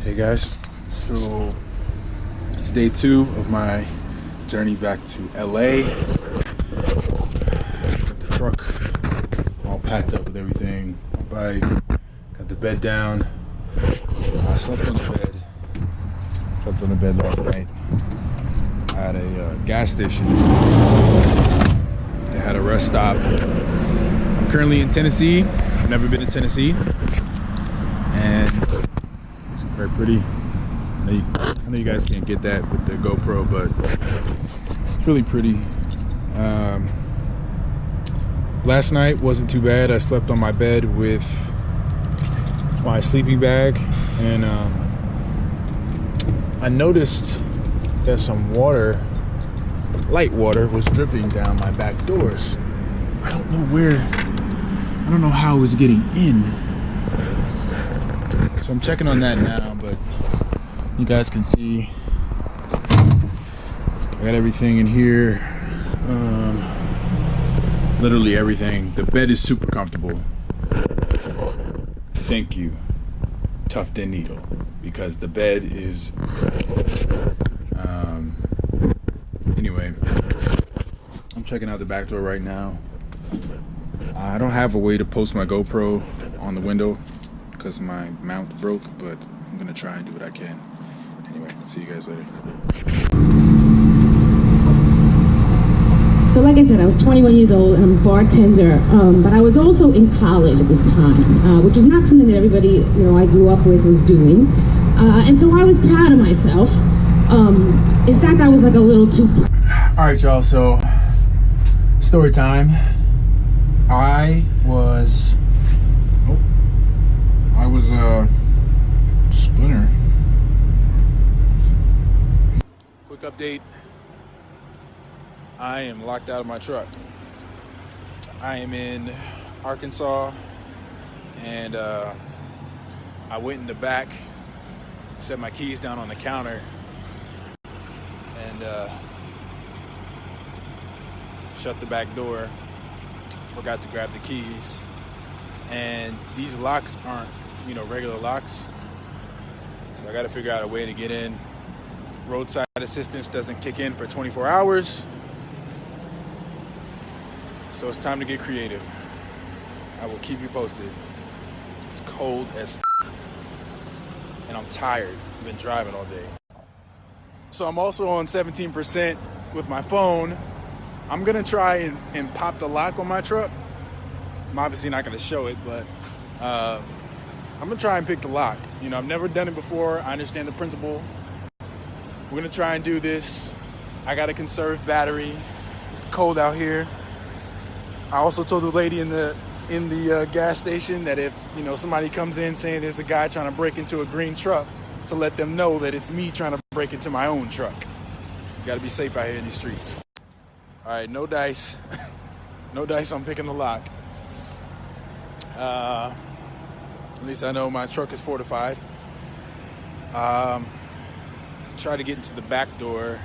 Hey guys, so it's day 2 of my journey back to LA. Got the truck all packed up with everything, my bike, got the bed down. I slept on the bed last night at a gas station. They had a rest stop. I'm currently in Tennessee. I've never been to Tennessee, and it's very pretty. I know you guys can't get that with the GoPro, but it's really pretty. Last night wasn't too bad. I slept on my bed with my sleeping bag, and I noticed that some water, light water, was dripping down my back doors. I don't know how it was getting in. So I'm checking on that now, but you guys can see I got everything in here. Literally everything. The bed is super comfortable. Thank you, Tuft and Needle, because the bed is anyway, I'm checking out the back door right now. I don't have a way to post my GoPro on the window because my mount broke, but I'm gonna try and do what I can. Anyway, see you guys later. So like I said, I was 21 years old and I'm a bartender, but I was also in college at this time, which was not something that everybody I grew up with was doing. And so I was proud of myself. In fact, I was like a little too... All right, y'all, so story time. I was Splinter. Quick update. I am locked out of my truck. I am in Arkansas, and I went in the back, set my keys down on the counter, and shut the back door. Forgot to grab the keys, and these locks aren't regular locks, so I got to figure out a way to get in. Roadside assistance doesn't kick in for 24 hours, so it's time to get creative. I will keep you posted. It's cold as and I'm tired. I've been driving all day, so I'm also on 17% with my phone. I'm gonna try and pop the lock on my truck. I'm obviously not gonna show it, but I'm gonna try and pick the lock. I've never done it before. I understand the principle. We're gonna try and do this. I gotta conserve battery. It's cold out here. I also told the lady in the gas station that if somebody comes in saying there's a guy trying to break into a green truck, to let them know that it's me trying to break into my own truck. You gotta be safe out here in these streets. All right, no dice. No dice on picking the lock. At least I know my truck is fortified. Try to get into the back door.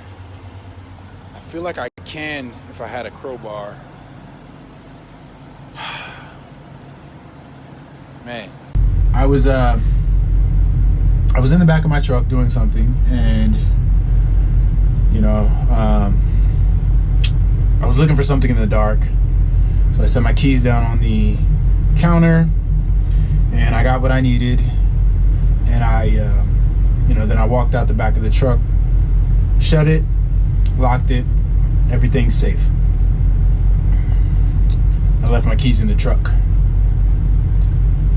I feel like I can if I had a crowbar. Man, I was in the back of my truck doing something, and I was looking for something in the dark, so I set my keys down on the counter, and I got what I needed, and then I walked out the back of the truck, shut it, locked it, everything's safe. I left my keys in the truck.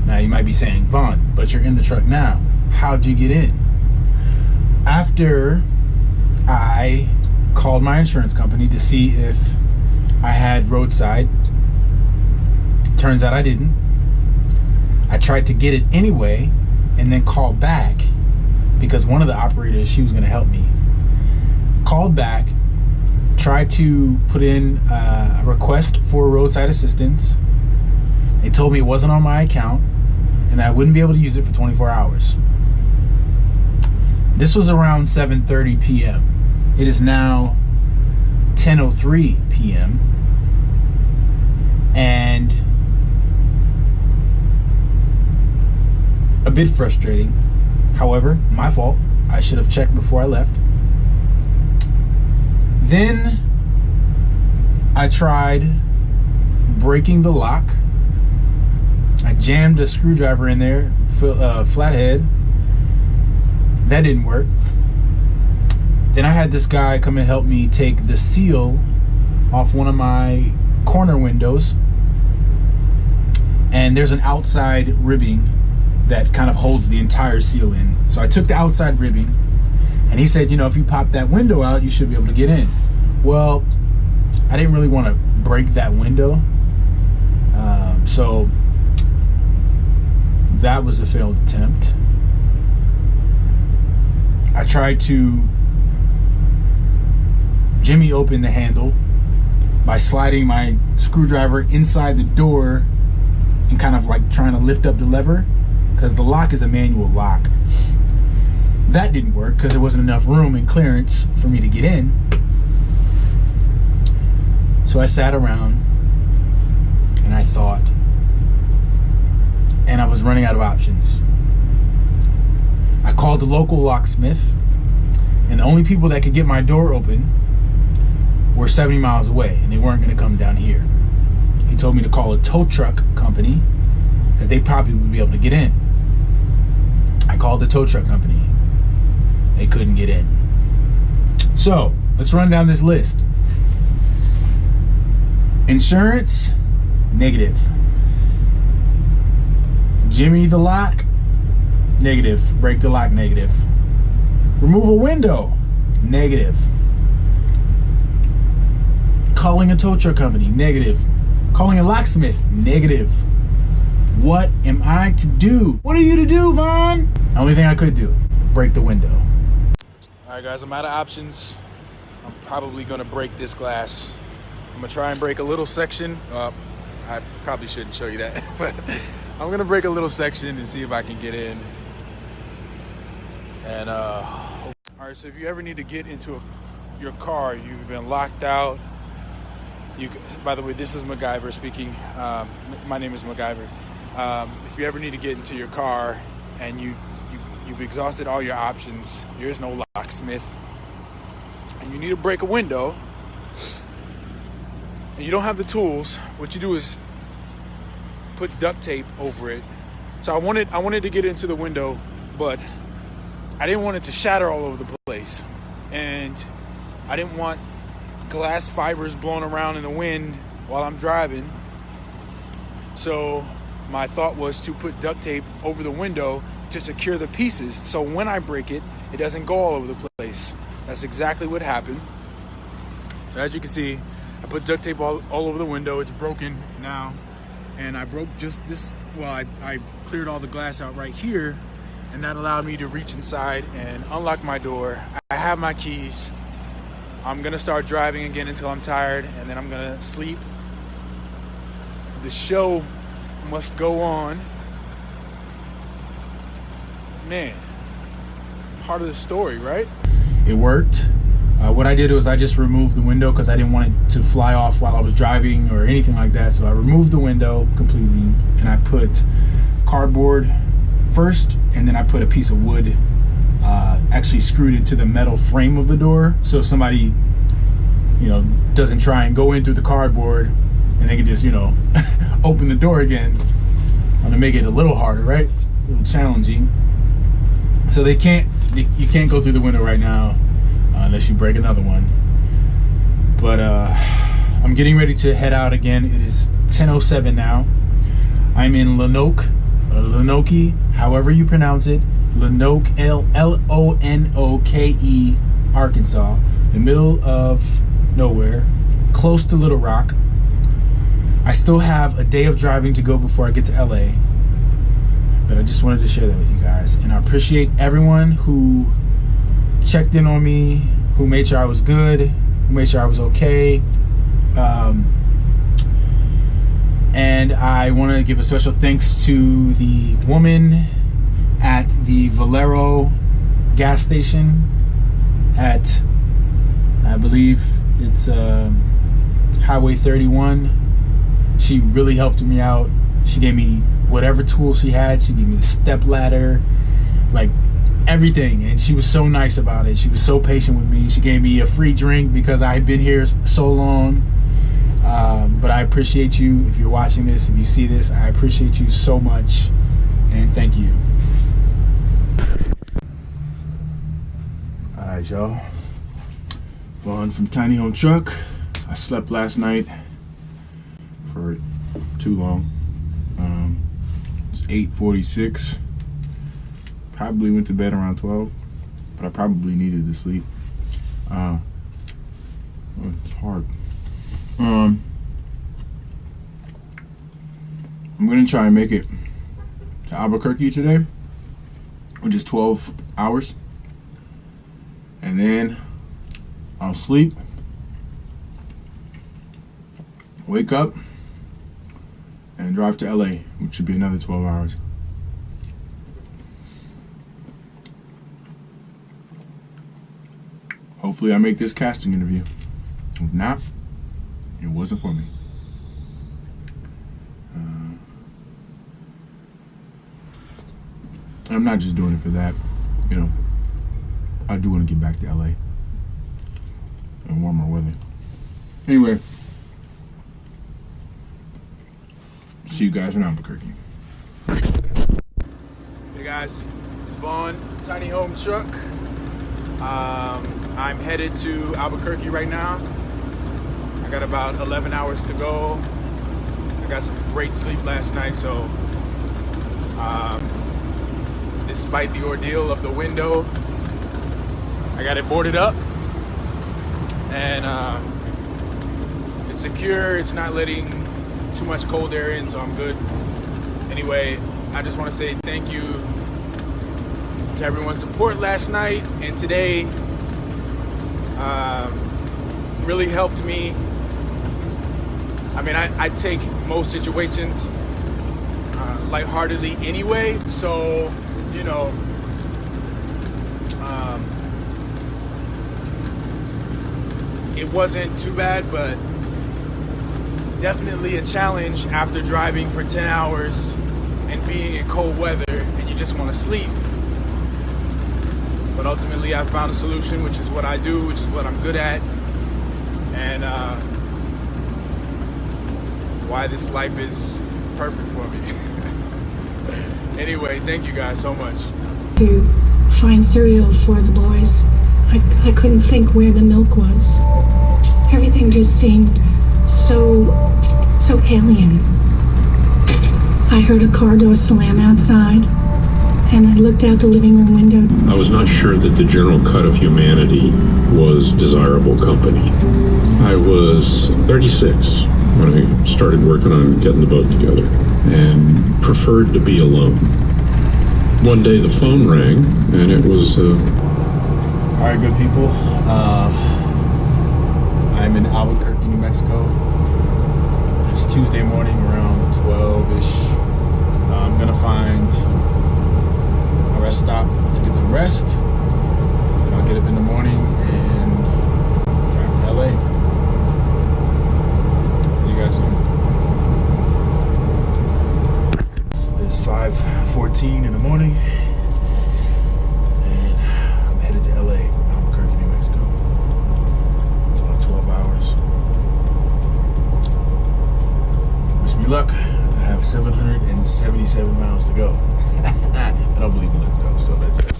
Now you might be saying, Vaughn, but you're in the truck now. How'd you get in? After I called my insurance company to see if I had roadside. Turns out I didn't. I tried to get it anyway and then called back because one of the operators, she was going to help me. Called back, tried to put in a request for roadside assistance. They told me it wasn't on my account and that I wouldn't be able to use it for 24 hours. This was around 7:30 p.m. It is now 10:03 p.m. and a bit frustrating. However, my fault. I should have checked before I left. Then I tried breaking the lock. I jammed a screwdriver in there, flathead. That didn't work. Then I had this guy come and help me take the seal off one of my corner windows. And there's an outside ribbing that kind of holds the entire seal in. So I took the outside ribbing, and he said, you know, if you pop that window out, you should be able to get in. Well, I didn't really want to break that window. So that was a failed attempt. I tried to jimmy open the handle by sliding my screwdriver inside the door and kind of like trying to lift up the lever, because the lock is a manual lock. That didn't work because there wasn't enough room and clearance for me to get in. So I sat around and I thought, and I was running out of options. I called the local locksmith, and the only people that could get my door open were 70 miles away, and they weren't going to come down here. He told me to call a tow truck company that they probably would be able to get in. I called the tow truck company. They couldn't get in. So let's run down this list. Insurance, negative. Jimmy the lock, negative. Break the lock, negative. Remove a window, negative. Calling a tow truck company, negative. Calling a locksmith, negative. What am I to do? What are you to do, Vaughn? The only thing I could do, break the window. All right, guys, I'm out of options. I'm probably gonna break this glass. I'm gonna try and break a little section. I probably shouldn't show you that, but I'm gonna break a little section and see if I can get in. And all right, so if you ever need to get into your car, you've been locked out. By the way, this is MacGyver speaking. My name is MacGyver. If you ever need to get into your car and you've exhausted all your options, there's no locksmith, and you need to break a window, and you don't have the tools, what you do is put duct tape over it. So I wanted to get into the window, but I didn't want it to shatter all over the place, and I didn't want glass fibers blowing around in the wind while I'm driving. So my thought was to put duct tape over the window to secure the pieces, so when I break it, it doesn't go all over the place. That's exactly what happened. So as you can see, I put duct tape all over the window. It's broken now, and I broke just this. Well, I cleared all the glass out right here, and that allowed me to reach inside and unlock my door. I have my keys. I'm gonna start driving again until I'm tired, and then I'm gonna sleep. The show must go on. Man, part of the story, right? It worked. What I did was I just removed the window because I didn't want it to fly off while I was driving or anything like that. So I removed the window completely, and I put cardboard first, and then I put a piece of wood, actually screwed it to the metal frame of the door, so somebody, doesn't try and go in through the cardboard and they can just, open the door again. I'm gonna make it a little harder, right? A little challenging. So you can't go through the window right now unless you break another one. But I'm getting ready to head out again. It is 10:07 now. I'm in Lenoke, however you pronounce it, Lenoke, L-O-N-O-K-E, Arkansas, the middle of nowhere, close to Little Rock. I still have a day of driving to go before I get to LA, but I just wanted to share that with you guys. And I appreciate everyone who checked in on me, who made sure I was good, who made sure I was okay. And I want to give a special thanks to the woman at the Valero gas station at, I believe it's Highway 31. She really helped me out. She gave me whatever tools she had. She gave me the step ladder, like everything, and she was so nice about it. She was so patient with me. She gave me a free drink because I had been here so long. But I appreciate you. If you're watching this, if you see this, I appreciate you so much, and thank you. All right, y'all. Vaughn from Tiny Home Truck. I slept last night for too long. It's 8:46. Probably went to bed around 12, but I probably needed to sleep. It's hard. I'm gonna try and make it to Albuquerque today, which is 12 hours, and then I'll sleep, wake up, and drive to LA, which should be another 12 hours. Hopefully I make this casting interview. If not, it wasn't for me. I'm not just doing it for that. You know, I do want to get back to LA and warmer weather. Anyway, see you guys in Albuquerque. Hey guys, it's Vaughn, Tiny Home Truck. I'm headed to Albuquerque right now. I got about 11 hours to go. I got some great sleep last night, so despite the ordeal of the window, I got it boarded up, and it's secure. It's not letting too much cold air in, so I'm good. Anyway, I just want to say thank you to everyone's support last night and today. Really helped me. I mean, I take most situations lightheartedly anyway, so you know, it wasn't too bad, but definitely a challenge after driving for 10 hours and being in cold weather and you just want to sleep. But ultimately I found a solution, which is what I do, which is what I'm good at, and why this life is perfect for me. Anyway, thank you guys so much. To find cereal for the boys. I couldn't think where the milk was. Everything just seemed so alien. I heard a car door slam outside, and I looked out the living room window. I was not sure that the general cut of humanity was desirable company. I was 36 when I started working on getting the boat together, and preferred to be alone. One day the phone rang, and it was... All right, good people. I'm in Albuquerque, New Mexico. It's Tuesday morning around 12-ish. I'm gonna find a rest stop to get some rest. And I'll get up in the morning and drive to LA. See you guys soon. It's 5:14 in the morning, and I'm headed to LA from Albuquerque, New Mexico. It's about 12 hours. Wish me luck. I have 777 miles to go. I don't believe in luck though, so that's it.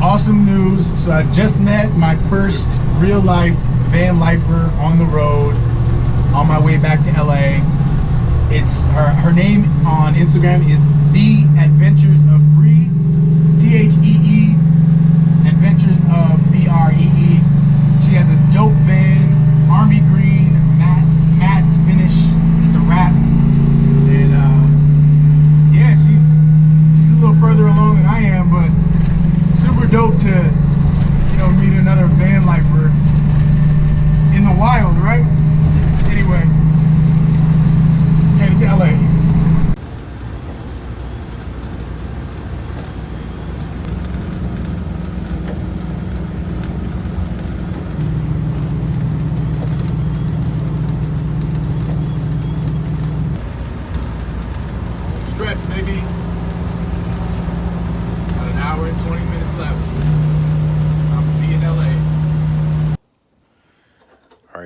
Awesome news. So I just met my first real life van lifer on the road on my way back to LA. It's her name on Instagram is The Adventures of Bree, THEE, Adventures of BREE. She has a dope van, army green, matte finish. It's a wrap, and yeah, she's a little further along than I am, but super dope to, you know, meet another van lifer in the wild, right? Anyway, headed to LA.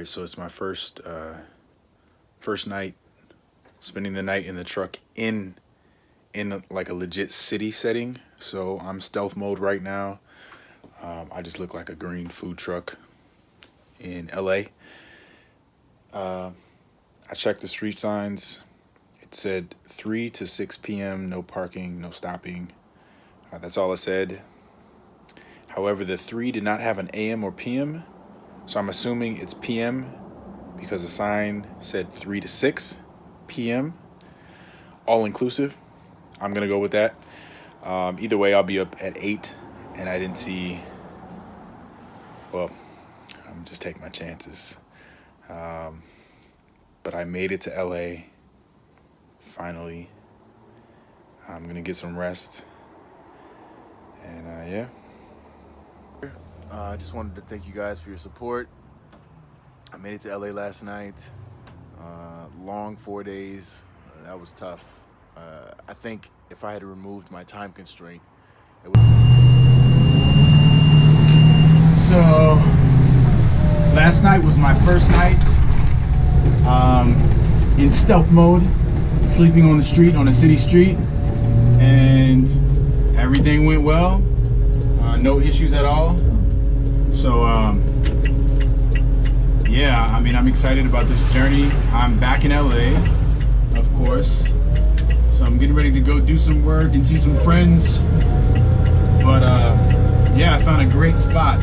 right, so it's my first night spending the night in the truck in like a legit city setting. So I'm stealth mode right now. I just look like a green food truck in LA. I checked the street signs. It said 3 to 6 p.m. no parking, no stopping. That's all it said. However, the 3 did not have an AM or PM, so I'm assuming it's PM because the sign said 3 to 6 p.m. all inclusive. I'm gonna go with that. Either way, I'll be up at 8, and I didn't see. Well, I'm just taking my chances. But I made it to LA. Finally, I'm gonna get some rest, and yeah. I just wanted to thank you guys for your support. I made it to LA last night. Long 4 days. That was tough. I think if I had removed my time constraint, it would. So last night was my first night in stealth mode, sleeping on the street, on a city street, and everything went well. No issues at all. So yeah, I mean, I'm excited about this journey. I'm back in LA, of course. So I'm getting ready to go do some work and see some friends. But yeah, I found a great spot.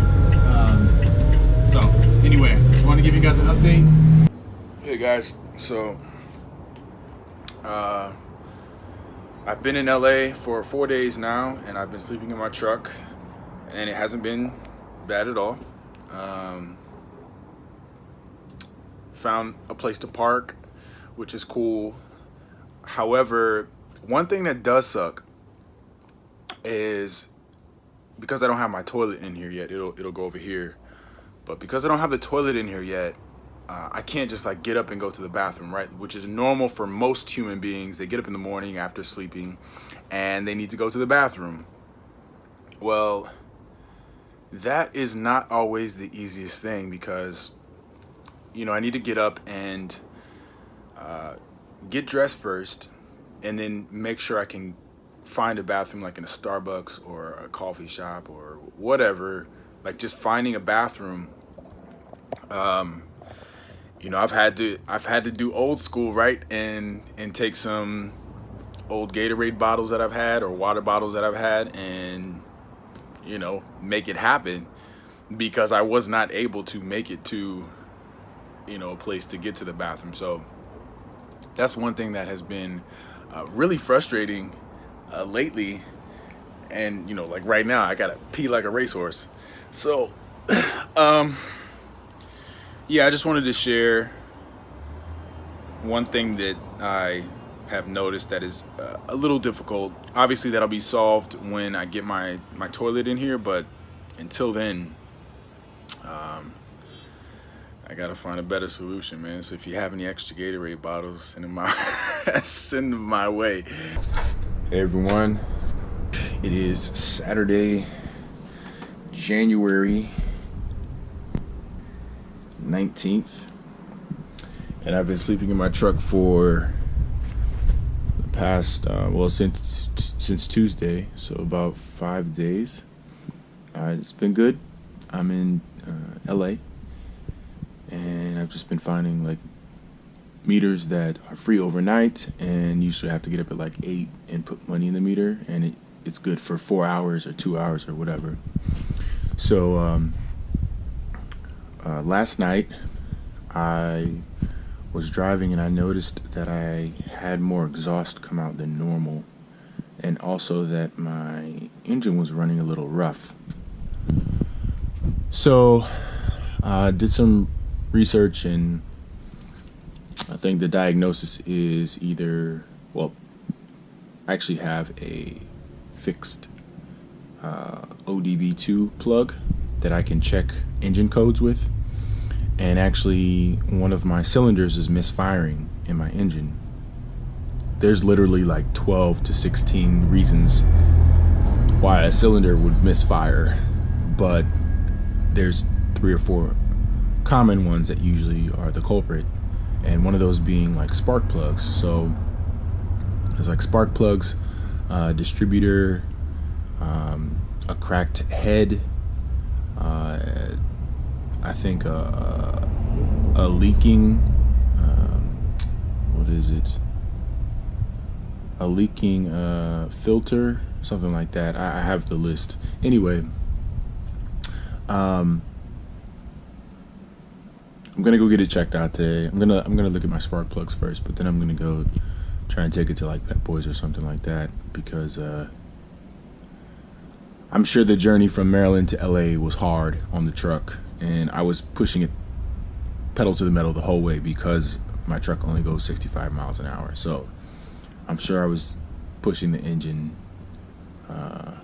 So anyway, just want to give you guys an update. Hey guys, so I've been in LA for 4 days now, and I've been sleeping in my truck, and it hasn't been bad at all. Found a place to park, which is cool. However, one thing that does suck is because I don't have my toilet in here yet. It'll go over here, but because I don't have the toilet in here yet, I can't just like get up and go to the bathroom, right? Which is normal for most human beings. They get up in the morning after sleeping and they need to go to the bathroom. Well, that is not always the easiest thing because, you know, I need to get up and get dressed first and then make sure I can find a bathroom like in a Starbucks or a coffee shop or whatever, like just finding a bathroom. You know, I've had to do old school, right? And take some old Gatorade bottles that I've had or water bottles that I've had and, you know, make it happen because I was not able to make it to, you know, a place to get to the bathroom. So that's one thing that has been really frustrating lately. And, you know, like right now I gotta pee like a racehorse. So yeah, I just wanted to share one thing that I have noticed that is a little difficult. Obviously that'll be solved when I get my toilet in here, but until then, I gotta find a better solution, man. So if you have any extra Gatorade bottles, send them my way. Hey everyone, it is Saturday, January 19th, and I've been sleeping in my truck for the past well, since Tuesday, so about 5 days. It's been good. I'm in LA, and I've just been finding like meters that are free overnight, and usually I have to get up at like 8 and put money in the meter, and it's good for 4 hours or 2 hours or whatever. So last night I was driving and I noticed that I had more exhaust come out than normal, and also that my engine was running a little rough. So I did some research, and I think the diagnosis is either, well, I actually have a fixed ODB2 plug that I can check engine codes with, and actually one of my cylinders is misfiring in my engine. There's literally like 12 to 16 reasons why a cylinder would misfire, but there's 3 or 4 common ones that usually are the culprit, and one of those being like spark plugs. So there's like spark plugs, distributor, a cracked head, I think a leaking, what is it? A leaking filter, something like that. I have the list. Anyway, I'm gonna go get it checked out today. I'm gonna look at my spark plugs first, but then I'm gonna go try and take it to like Pet Boys or something like that, because I'm sure the journey from Maryland to LA was hard on the truck, and I was pushing it pedal to the metal the whole way because my truck only goes 65 miles an hour. So I'm sure I was pushing the engine. Let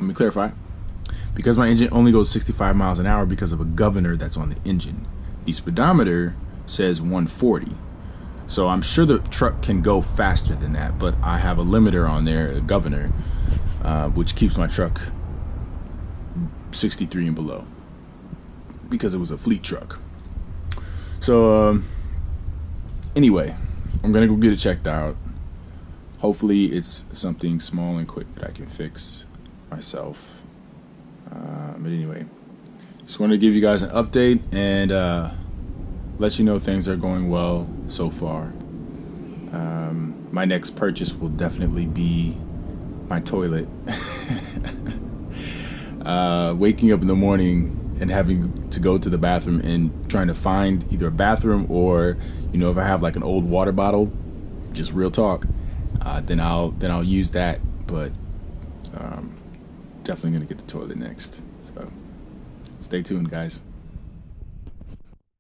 me clarify. Because my engine only goes 65 miles an hour because of a governor that's on the engine. The speedometer says 140. So I'm sure the truck can go faster than that, but I have a limiter on there, a governor, which keeps my truck 63 and below because it was a fleet truck. So anyway, I'm gonna go get it checked out. Hopefully it's something small and quick that I can fix myself. But anyway, just wanted to give you guys an update and let you know things are going well so far. My next purchase will definitely be my toilet. Waking up in the morning and having to go to the bathroom and trying to find either a bathroom or, you know, if I have like an old water bottle, just real talk, then I'll use that. But definitely gonna get the toilet next. So stay tuned, guys.